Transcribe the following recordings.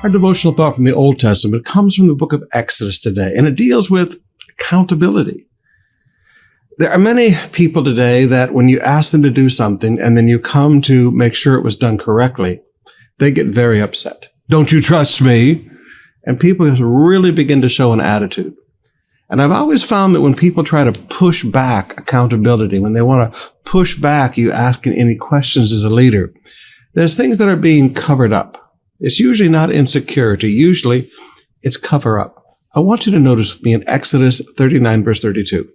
Our devotional thought from the Old Testament comes from the book of Exodus today, and it deals with accountability. There are many people today that when you ask them to do something and then you come to make sure it was done correctly, they get very upset. Don't you trust me? And people really begin to show an attitude. And I've always found that when people try to push back accountability, when they want to push back you asking any questions as a leader, there's things that are being covered up. It's usually not insecurity. Usually it's cover up. I want you to notice with me in Exodus 39, verse 32.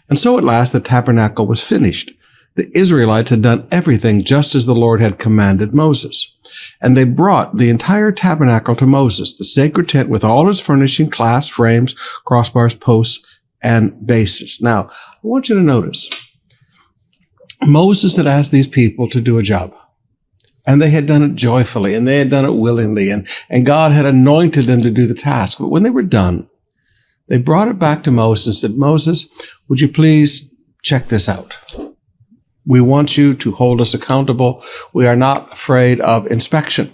And so at last the tabernacle was finished. The Israelites had done everything just as the Lord had commanded Moses. And they brought the entire tabernacle to Moses, the sacred tent with all its furnishing, clasps, frames, crossbars, posts, and bases. Now, I want you to notice, Moses had asked these people to do a job. And they had done it joyfully, and they had done it willingly, and God had anointed them to do the task. But when they were done, they brought it back to Moses and said, Moses, would you please check this out? We want you to hold us accountable. We are not afraid of inspection.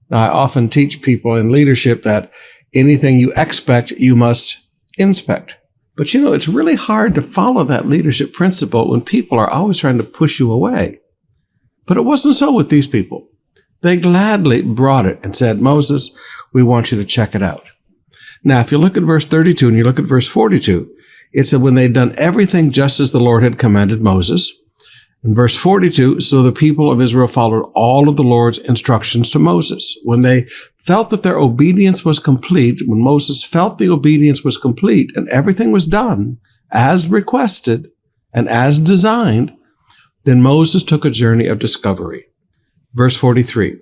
Now, I often teach people in leadership that anything you expect, you must inspect. But you know, it's really hard to follow that leadership principle when people are always trying to push you away. But it wasn't so with these people. They gladly brought it and said, Moses, we want you to check it out. Now, if you look at verse 32 and you look at verse 42, it said when they'd done everything just as the Lord had commanded Moses. In verse 42, so the people of Israel followed all of the Lord's instructions to Moses. When they felt that their obedience was complete, when Moses felt the obedience was complete and everything was done as requested and as designed, then Moses took a journey of discovery. Verse 43,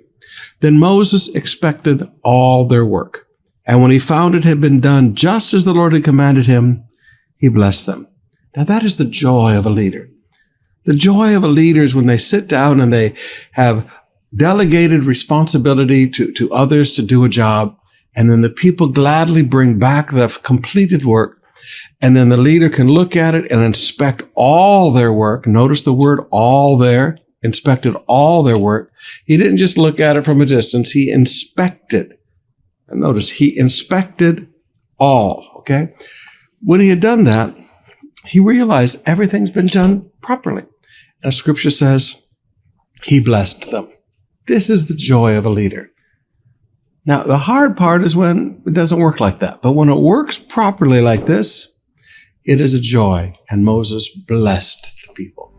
then Moses expected all their work. And when he found it had been done just as the Lord had commanded him, he blessed them. Now that is the joy of a leader. The joy of a leader is when they sit down and they have delegated responsibility to others to do a job. And then the people gladly bring back the completed work. And then the leader can look at it and inspect all their work. Notice the word all there, inspected all their work. He didn't just look at it from a distance. He inspected. And notice he inspected all, okay? When he had done that, he realized everything's been done properly. And scripture says he blessed them. This is the joy of a leader. Now, the hard part is when it doesn't work like that. But when it works properly like this, it is a joy. And Moses blessed the people.